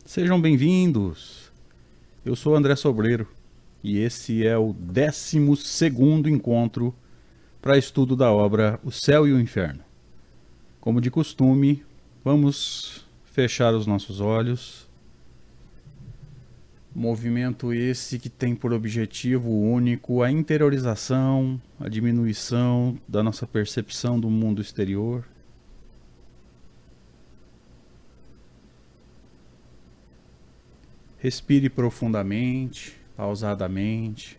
Sejam bem-vindos! Eu sou André Sobreiro e esse é o 12º encontro para estudo da obra O Céu e o Inferno. Como de costume, vamos fechar os nossos olhos. Movimento esse que tem por objetivo único a interiorização, a diminuição da nossa percepção do mundo exterior. Respire profundamente, pausadamente.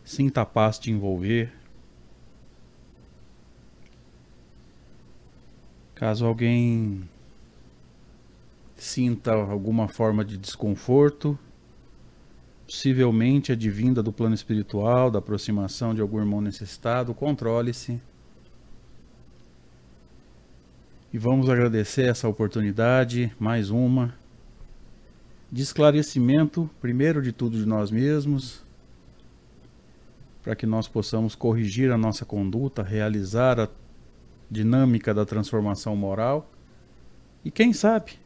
Sinta a paz te envolver. Caso alguém sinta alguma forma de desconforto, possivelmente advinda do plano espiritual, da aproximação de algum irmão necessitado, controle-se. E vamos agradecer essa oportunidade, mais uma, de esclarecimento, primeiro de tudo de nós mesmos, para que nós possamos corrigir a nossa conduta, realizar a dinâmica da transformação moral e, quem sabe,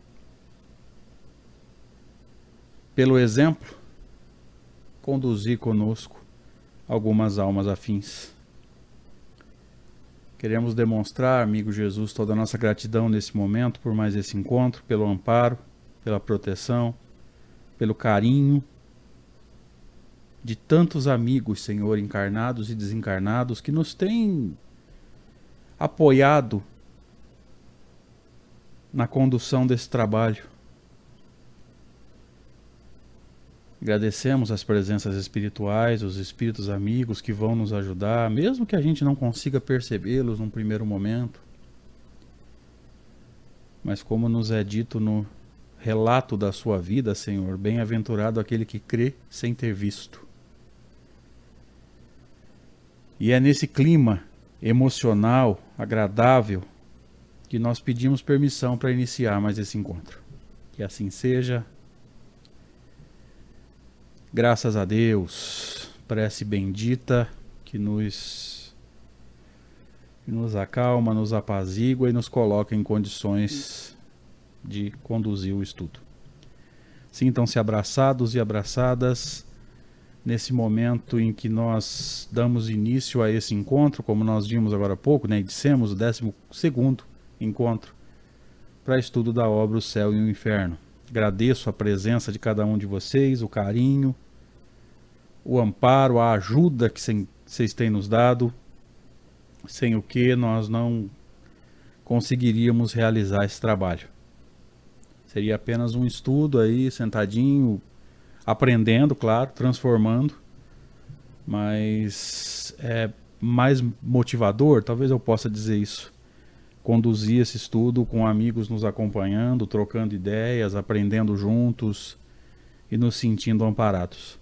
pelo exemplo, conduzir conosco algumas almas afins. Queremos demonstrar, amigo Jesus, toda a nossa gratidão nesse momento por mais esse encontro, pelo amparo, pela proteção, pelo carinho de tantos amigos, Senhor, encarnados e desencarnados, que nos têm apoiado na condução desse trabalho. Agradecemos as presenças espirituais, os espíritos amigos que vão nos ajudar, mesmo que a gente não consiga percebê-los num primeiro momento. Mas como nos é dito no relato da sua vida, Senhor, bem-aventurado aquele que crê sem ter visto. E é nesse clima emocional, agradável, que nós pedimos permissão para iniciar mais esse encontro. Que assim seja. Graças a Deus, prece bendita que nos acalma, nos apazigua e nos coloca em condições de conduzir o estudo. Sintam-se abraçados e abraçadas nesse momento em que nós damos início a esse encontro, como nós vimos agora há pouco, né? Dissemos o 12º encontro para estudo da obra O Céu e o Inferno. Agradeço a presença de cada um de vocês, o carinho, o amparo, a ajuda que vocês têm nos dado, sem o que nós não conseguiríamos realizar esse trabalho. Seria apenas um estudo aí, sentadinho, aprendendo, claro, transformando, mas é mais motivador, talvez eu possa dizer isso, conduzir esse estudo com amigos nos acompanhando, trocando ideias, aprendendo juntos e nos sentindo amparados.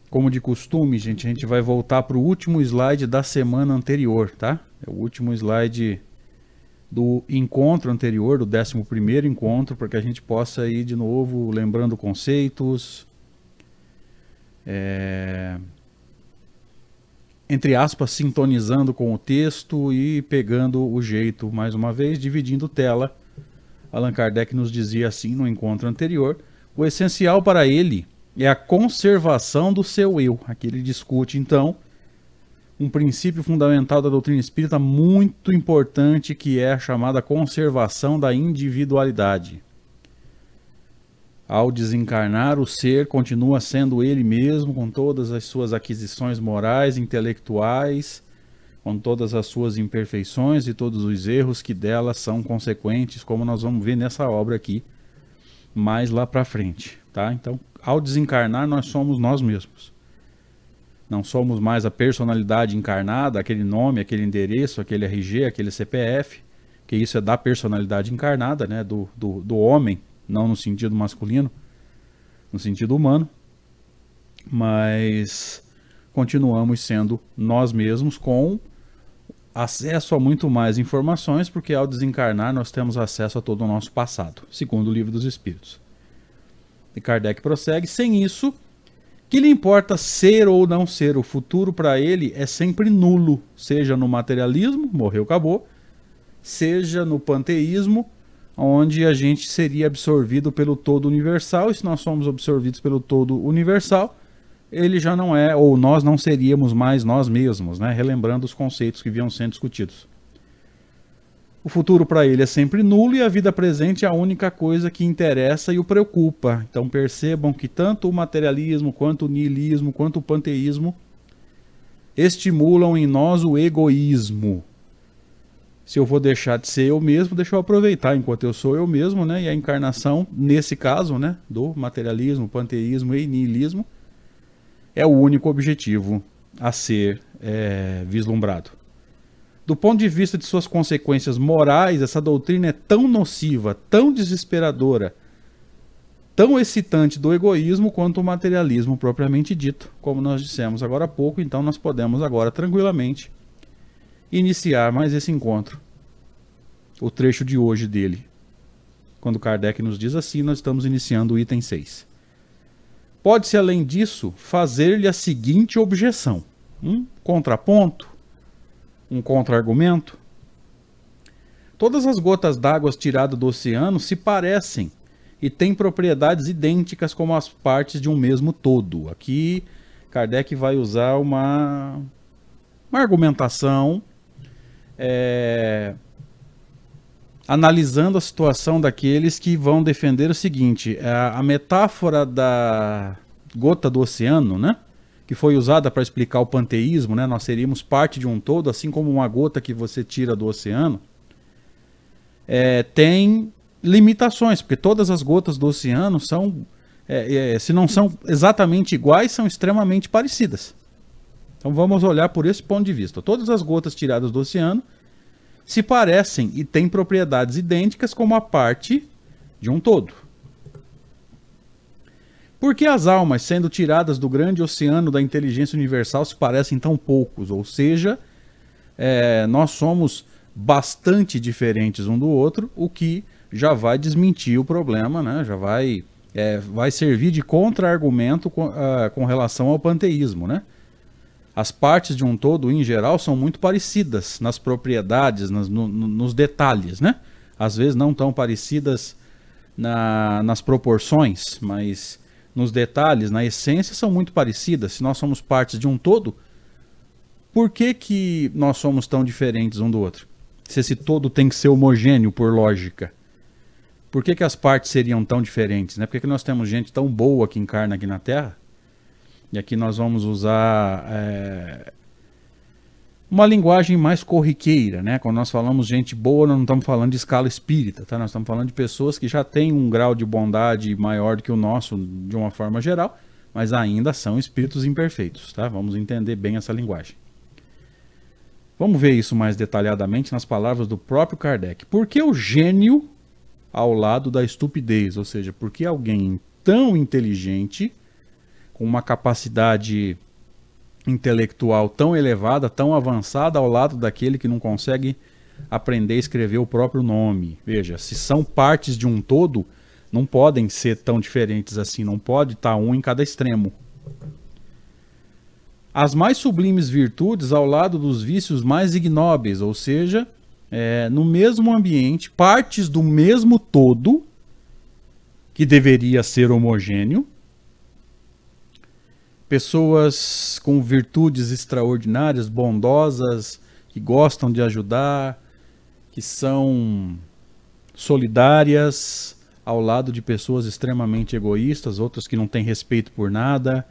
Como de costume, gente, a gente vai voltar para o último slide da semana anterior, tá? É o último slide do encontro anterior, do 11º encontro, para que a gente possa ir de novo lembrando conceitos, entre aspas, sintonizando com o texto e pegando o jeito, mais uma vez, dividindo tela. Allan Kardec nos dizia assim no encontro anterior: o essencial para ele é a conservação do seu eu. Aqui ele discute, então, um princípio fundamental da doutrina espírita muito importante, que é a chamada conservação da individualidade. Ao desencarnar, o ser continua sendo ele mesmo, com todas as suas aquisições morais, intelectuais, com todas as suas imperfeições e todos os erros que delas são consequentes, como nós vamos ver nessa obra aqui, mais lá para frente, tá? Então, ao desencarnar, nós somos nós mesmos. Não somos mais a personalidade encarnada, aquele nome, aquele endereço, aquele RG, aquele CPF, que isso é da personalidade encarnada, né? do homem, não no sentido masculino, no sentido humano, mas continuamos sendo nós mesmos com acesso a muito mais informações, porque ao desencarnar nós temos acesso a todo o nosso passado, segundo o Livro dos Espíritos. E Kardec prossegue: sem isso, que lhe importa ser ou não ser? O futuro para ele é sempre nulo, seja no materialismo, morreu, acabou, seja no panteísmo, onde a gente seria absorvido pelo todo universal, e se nós somos absorvidos pelo todo universal, ele já não é, ou nós não seríamos mais nós mesmos, né? Relembrando os conceitos que vinham sendo discutidos. O futuro para ele é sempre nulo e a vida presente é a única coisa que interessa e o preocupa. Então percebam que tanto o materialismo, quanto o niilismo, quanto o panteísmo estimulam em nós o egoísmo. Se eu vou deixar de ser eu mesmo, deixa eu aproveitar enquanto eu sou eu mesmo, né? E a encarnação, nesse caso, né, do materialismo, panteísmo e niilismo, é o único objetivo a ser vislumbrado. Do ponto de vista de suas consequências morais, essa doutrina é tão nociva, tão desesperadora, tão excitante do egoísmo quanto o materialismo propriamente dito, como nós dissemos agora há pouco. Então nós podemos agora tranquilamente iniciar mais esse encontro, o trecho de hoje dele. Quando Kardec nos diz assim, nós estamos iniciando o item 6. Pode-se, além disso, fazer-lhe a seguinte objeção: um contraponto, um contra-argumento. Todas as gotas d'água tiradas do oceano se parecem e têm propriedades idênticas como as partes de um mesmo todo. Aqui Kardec vai usar uma argumentação analisando a situação daqueles que vão defender o seguinte: a metáfora da gota do oceano, né, que foi usada para explicar o panteísmo, né, nós seríamos parte de um todo, assim como uma gota que você tira do oceano, tem limitações, porque todas as gotas do oceano são, se não são exatamente iguais, são extremamente parecidas. Então vamos olhar por esse ponto de vista. Todas as gotas tiradas do oceano se parecem e têm propriedades idênticas como a parte de um todo. Por que as almas, sendo tiradas do grande oceano da inteligência universal, se parecem tão poucos? Ou seja, nós somos bastante diferentes um do outro, o que já vai desmentir o problema, né? Já vai servir de contra-argumento com relação ao panteísmo, né? As partes de um todo, em geral, são muito parecidas nas propriedades, nos detalhes, né? Às vezes não tão parecidas nas proporções, mas nos detalhes, na essência, são muito parecidas. Se nós somos partes de um todo, por que nós somos tão diferentes um do outro? Se esse todo tem que ser homogêneo por lógica, por que as partes seriam tão diferentes, né? Por que nós temos gente tão boa que encarna aqui na Terra? E aqui nós vamos usar uma linguagem mais corriqueira, né? Quando nós falamos gente boa, nós não estamos falando de escala espírita, tá? Nós estamos falando de pessoas que já têm um grau de bondade maior do que o nosso, de uma forma geral, mas ainda são espíritos imperfeitos, tá? Vamos entender bem essa linguagem. Vamos ver isso mais detalhadamente nas palavras do próprio Kardec. Por que o gênio ao lado da estupidez? Ou seja, por que alguém tão inteligente, com uma capacidade intelectual tão elevada, tão avançada, ao lado daquele que não consegue aprender a escrever o próprio nome? Veja, se são partes de um todo, não podem ser tão diferentes assim, não pode estar um em cada extremo. As mais sublimes virtudes ao lado dos vícios mais ignóbeis, ou seja, no mesmo ambiente, partes do mesmo todo, que deveria ser homogêneo, pessoas com virtudes extraordinárias, bondosas, que gostam de ajudar, que são solidárias, ao lado de pessoas extremamente egoístas, outras que não têm respeito por nada.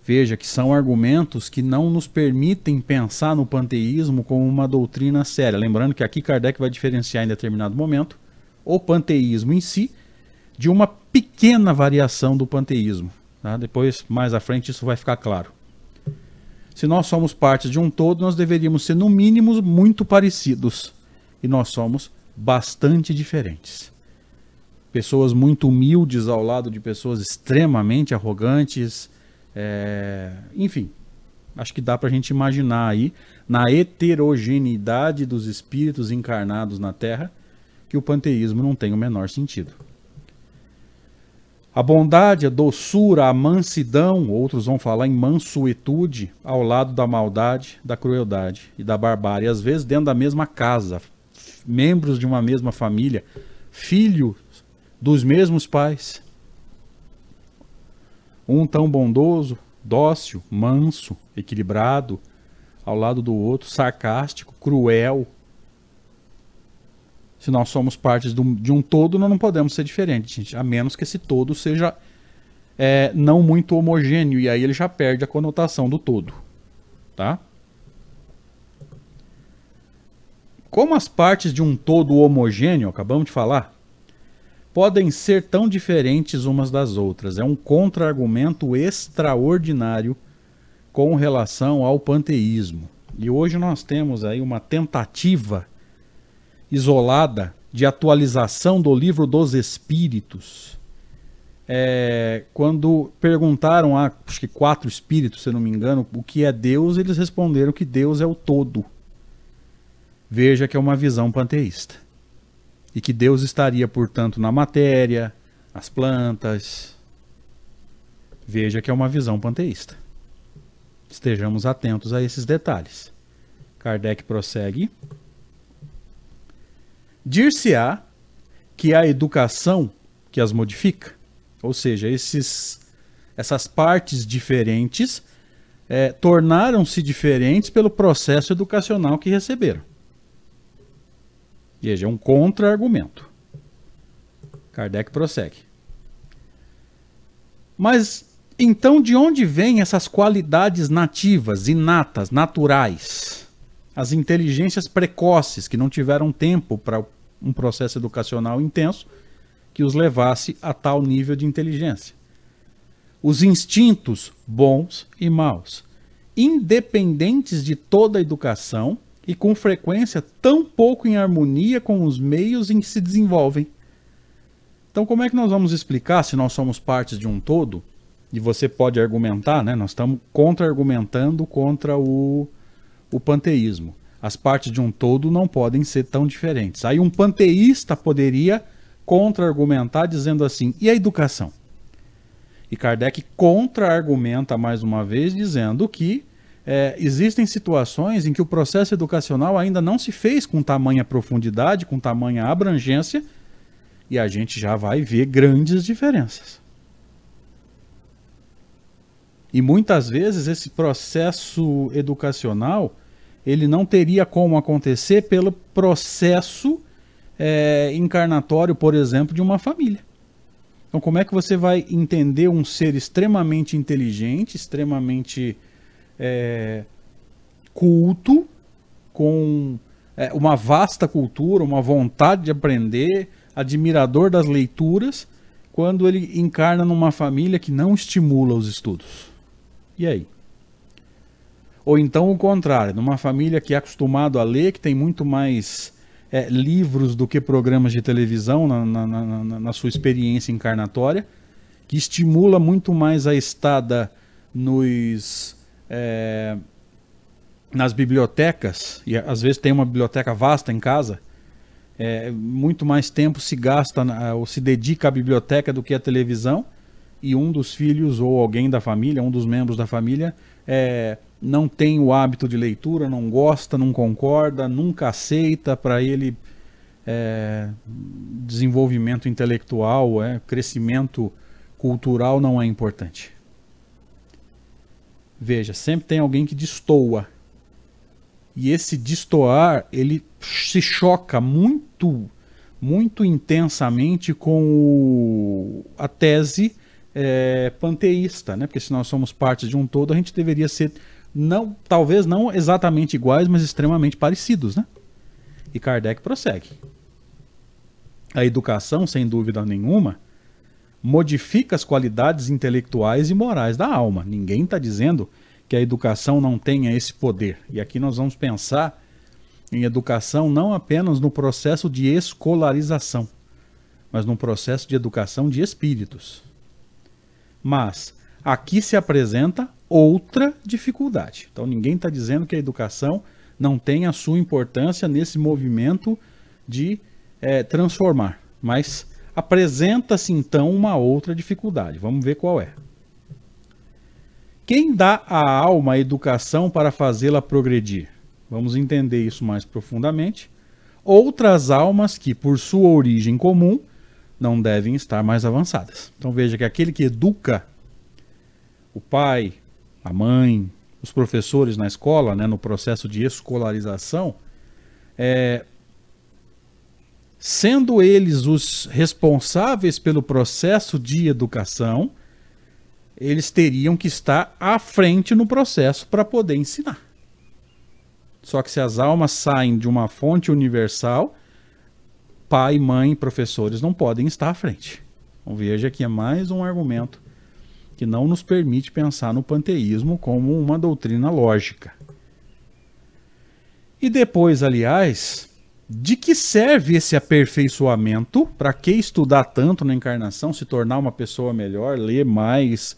Veja que são argumentos que não nos permitem pensar no panteísmo como uma doutrina séria. Lembrando que aqui Kardec vai diferenciar em determinado momento o panteísmo em si de uma pequena variação do panteísmo. Tá? Depois, mais à frente, isso vai ficar claro. Se nós somos parte de um todo, nós deveríamos ser, no mínimo, muito parecidos. E nós somos bastante diferentes. Pessoas muito humildes ao lado de pessoas extremamente arrogantes. Enfim, acho que dá para a gente imaginar aí, na heterogeneidade dos espíritos encarnados na Terra, que o panteísmo não tem o menor sentido. A bondade, a doçura, a mansidão, outros vão falar em mansuetude, ao lado da maldade, da crueldade e da barbárie. Às vezes dentro da mesma casa, membros de uma mesma família, filhos dos mesmos pais. Um tão bondoso, dócil, manso, equilibrado, ao lado do outro, sarcástico, cruel. Se nós somos partes de um todo, nós não podemos ser diferentes, gente, a menos que esse todo seja não muito homogêneo, e aí ele já perde a conotação do todo. Tá? Como as partes de um todo homogêneo, acabamos de falar, podem ser tão diferentes umas das outras. É um contra-argumento extraordinário com relação ao panteísmo. E hoje nós temos aí uma tentativa isolada de atualização do Livro dos Espíritos. Quando perguntaram a, acho que 4 espíritos, se não me engano, o que é Deus, eles responderam que Deus é o todo. Veja que é uma visão panteísta. E que Deus estaria, portanto, na matéria, nas plantas. Veja que é uma visão panteísta. Estejamos atentos a esses detalhes. Kardec prossegue. Dir-se-á que a educação que as modifica, ou seja, essas partes diferentes tornaram-se diferentes pelo processo educacional que receberam. Veja, é um contra-argumento. Kardec prossegue. Mas, então, de onde vêm essas qualidades nativas, inatas, naturais? As inteligências precoces, que não tiveram tempo para um processo educacional intenso que os levasse a tal nível de inteligência. Os instintos bons e maus, independentes de toda a educação, e com frequência tão pouco em harmonia com os meios em que se desenvolvem. Então, como é que nós vamos explicar, se nós somos partes de um todo, e você pode argumentar, né? Nós estamos contra-argumentando contra o panteísmo. As partes de um todo não podem ser tão diferentes. Aí um panteísta poderia contra-argumentar dizendo assim, e a educação? E Kardec contra-argumenta mais uma vez dizendo que existem situações em que o processo educacional ainda não se fez com tamanha profundidade, com tamanha abrangência, e a gente já vai ver grandes diferenças. E muitas vezes esse processo educacional, ele não teria como acontecer pelo processo encarnatório, por exemplo, de uma família. Então, como é que você vai entender um ser extremamente inteligente, extremamente culto, com uma vasta cultura, uma vontade de aprender, admirador das leituras, quando ele encarna numa família que não estimula os estudos? E aí? Ou então o contrário, numa família que é acostumado a ler, que tem muito mais livros do que programas de televisão na sua experiência encarnatória, que estimula muito mais a estada nas bibliotecas, e às vezes tem uma biblioteca vasta em casa, muito mais tempo se gasta ou se dedica à biblioteca do que à televisão, e um dos filhos ou alguém da família, um dos membros da família, não tem o hábito de leitura, não gosta, não concorda, nunca aceita. Para ele desenvolvimento intelectual, crescimento cultural não é importante. Veja, sempre tem alguém que destoa. E esse destoar, ele se choca muito, muito intensamente com a tese panteísta, né? Porque se nós somos parte de um todo, a gente deveria ser, talvez não exatamente iguais, mas extremamente parecidos, né? E Kardec prossegue. A educação, sem dúvida nenhuma, modifica as qualidades intelectuais e morais da alma. Ninguém está dizendo que a educação não tenha esse poder. E aqui nós vamos pensar em educação não apenas no processo de escolarização, mas no processo de educação de espíritos. Mas aqui se apresenta outra dificuldade. Então ninguém está dizendo que a educação não tem a sua importância nesse movimento de transformar. Mas apresenta-se então uma outra dificuldade. Vamos ver qual é. Quem dá à alma a educação para fazê-la progredir? Vamos entender isso mais profundamente. Outras almas que, por sua origem comum, não devem estar mais avançadas. Então veja que aquele que educa, o pai, a mãe, os professores na escola, né, no processo de escolarização, sendo eles os responsáveis pelo processo de educação, eles teriam que estar à frente no processo para poder ensinar. Só que se as almas saem de uma fonte universal, pai, mãe, professores não podem estar à frente. Então veja que é mais um argumento que não nos permite pensar no panteísmo como uma doutrina lógica. E depois, aliás, de que serve esse aperfeiçoamento? Para que estudar tanto na encarnação, se tornar uma pessoa melhor, ler mais,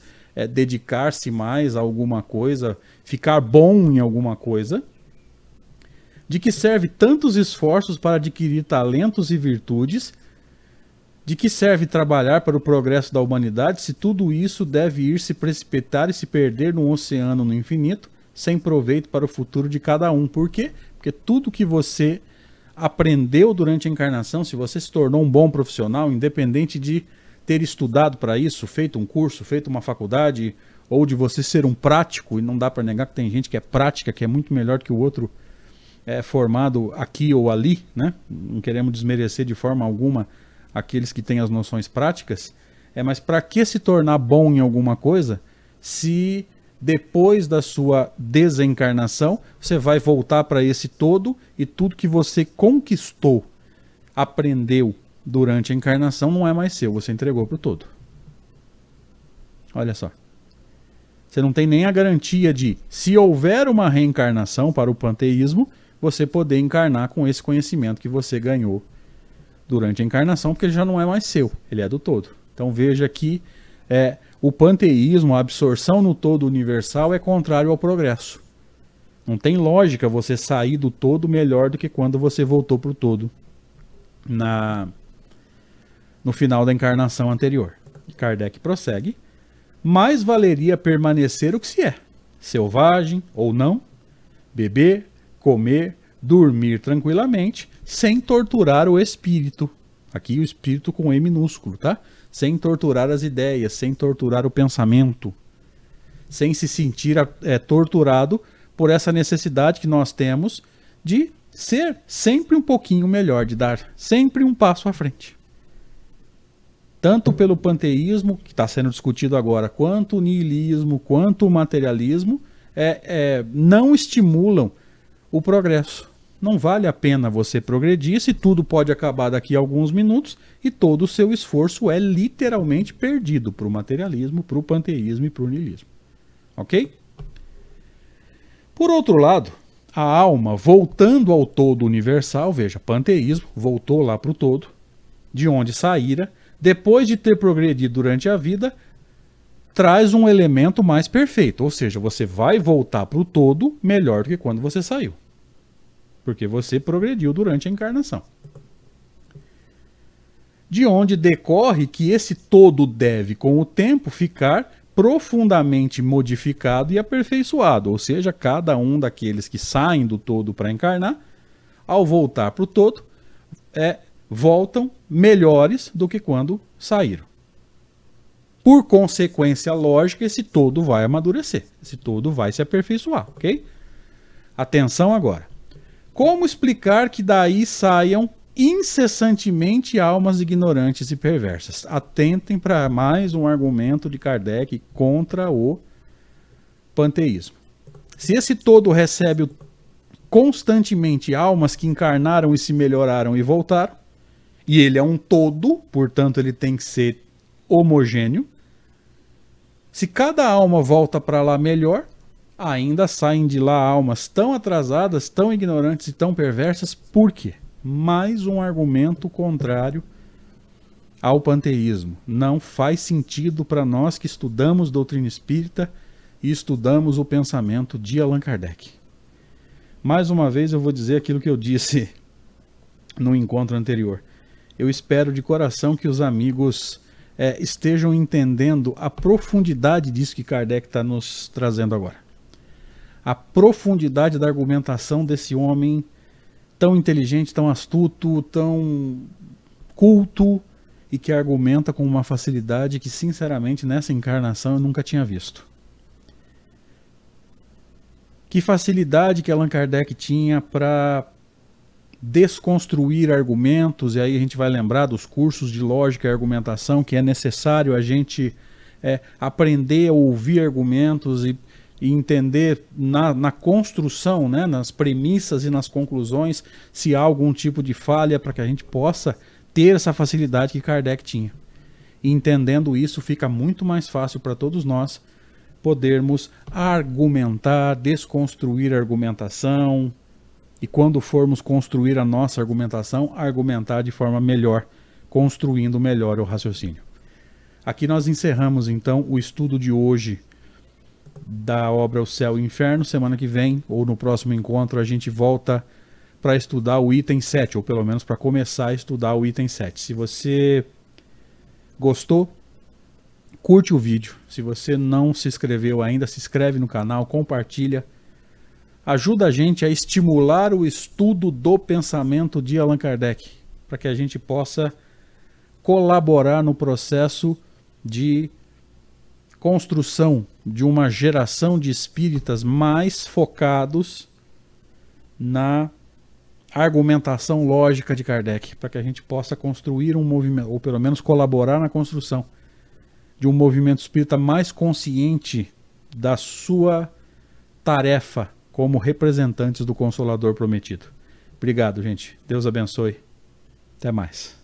dedicar-se mais a alguma coisa, ficar bom em alguma coisa? De que serve tantos esforços para adquirir talentos e virtudes? De que serve trabalhar para o progresso da humanidade se tudo isso deve ir se precipitar e se perder num oceano no infinito, sem proveito para o futuro de cada um? Por quê? Porque tudo que você aprendeu durante a encarnação, se você se tornou um bom profissional, independente de ter estudado para isso, feito um curso, feito uma faculdade, ou de você ser um prático, e não dá para negar que tem gente que é prática, que é muito melhor que o outro formado aqui ou ali, né? Não queremos desmerecer de forma alguma aqueles que têm as noções práticas, mas para que se tornar bom em alguma coisa se depois da sua desencarnação você vai voltar para esse todo e tudo que você conquistou, aprendeu durante a encarnação não é mais seu, você entregou para o todo. Olha só. Você não tem nem a garantia de, se houver uma reencarnação para o panteísmo, você poder encarnar com esse conhecimento que você ganhou durante a encarnação, porque ele já não é mais seu, ele é do todo. Então veja que o panteísmo, a absorção no todo universal é contrário ao progresso. Não tem lógica você sair do todo melhor do que quando você voltou para o todo no final da encarnação anterior. Kardec prossegue. Mais valeria permanecer o que se é, selvagem ou não, beber, comer, dormir tranquilamente, sem torturar o espírito. Aqui o espírito com E minúsculo, tá? Sem torturar as ideias, sem torturar o pensamento, sem se sentir torturado por essa necessidade que nós temos de ser sempre um pouquinho melhor, de dar sempre um passo à frente. Tanto pelo panteísmo, que está sendo discutido agora, quanto o niilismo, quanto o materialismo, não estimulam o progresso. Não vale a pena você progredir se tudo pode acabar daqui a alguns minutos e todo o seu esforço é literalmente perdido para o materialismo, para o panteísmo e para o niilismo. Ok? Por outro lado, a alma, voltando ao todo universal, veja, panteísmo, voltou lá para o todo, de onde saíra, depois de ter progredido durante a vida, traz um elemento mais perfeito, ou seja, você vai voltar para o todo melhor do que quando você saiu, porque você progrediu durante a encarnação. De onde decorre que esse todo deve, com o tempo, ficar profundamente modificado e aperfeiçoado, ou seja, cada um daqueles que saem do todo para encarnar, ao voltar para o todo, voltam melhores do que quando saíram. Por consequência lógica, esse todo vai amadurecer, esse todo vai se aperfeiçoar, ok? Atenção agora. Como explicar que daí saiam incessantemente almas ignorantes e perversas? Atentem para mais um argumento de Kardec contra o panteísmo. Se esse todo recebe constantemente almas que encarnaram e se melhoraram e voltaram, e ele é um todo, portanto ele tem que ser homogêneo, se cada alma volta para lá melhor, ainda saem de lá almas tão atrasadas, tão ignorantes e tão perversas. Por quê? Mais um argumento contrário ao panteísmo. Não faz sentido para nós que estudamos doutrina espírita e estudamos o pensamento de Allan Kardec. Mais uma vez eu vou dizer aquilo que eu disse no encontro anterior. Eu espero de coração que os amigos estejam entendendo a profundidade disso que Kardec está nos trazendo agora. A profundidade da argumentação desse homem tão inteligente, tão astuto, tão culto, e que argumenta com uma facilidade que, sinceramente, nessa encarnação eu nunca tinha visto. Que facilidade que Allan Kardec tinha para desconstruir argumentos, e aí a gente vai lembrar dos cursos de lógica e argumentação, que é necessário a gente aprender a ouvir argumentos e entender na construção, né, nas premissas e nas conclusões, se há algum tipo de falha, para que a gente possa ter essa facilidade que Kardec tinha. E entendendo isso, fica muito mais fácil para todos nós podermos argumentar, desconstruir a argumentação, e quando formos construir a nossa argumentação, argumentar de forma melhor, construindo melhor o raciocínio. Aqui nós encerramos então o estudo de hoje da obra O Céu e o Inferno. Semana que vem, ou no próximo encontro, a gente volta para estudar o item 7, ou pelo menos para começar a estudar o item 7. Se você gostou, curte o vídeo. Se você não se inscreveu ainda, se inscreve no canal, compartilha. Ajuda a gente a estimular o estudo do pensamento de Allan Kardec, para que a gente possa colaborar no processo de construção de uma geração de espíritas mais focados na argumentação lógica de Kardec, para que a gente possa construir um movimento, ou pelo menos colaborar na construção de um movimento espírita mais consciente da sua tarefa como representantes do Consolador Prometido. Obrigado, gente. Deus abençoe. Até mais.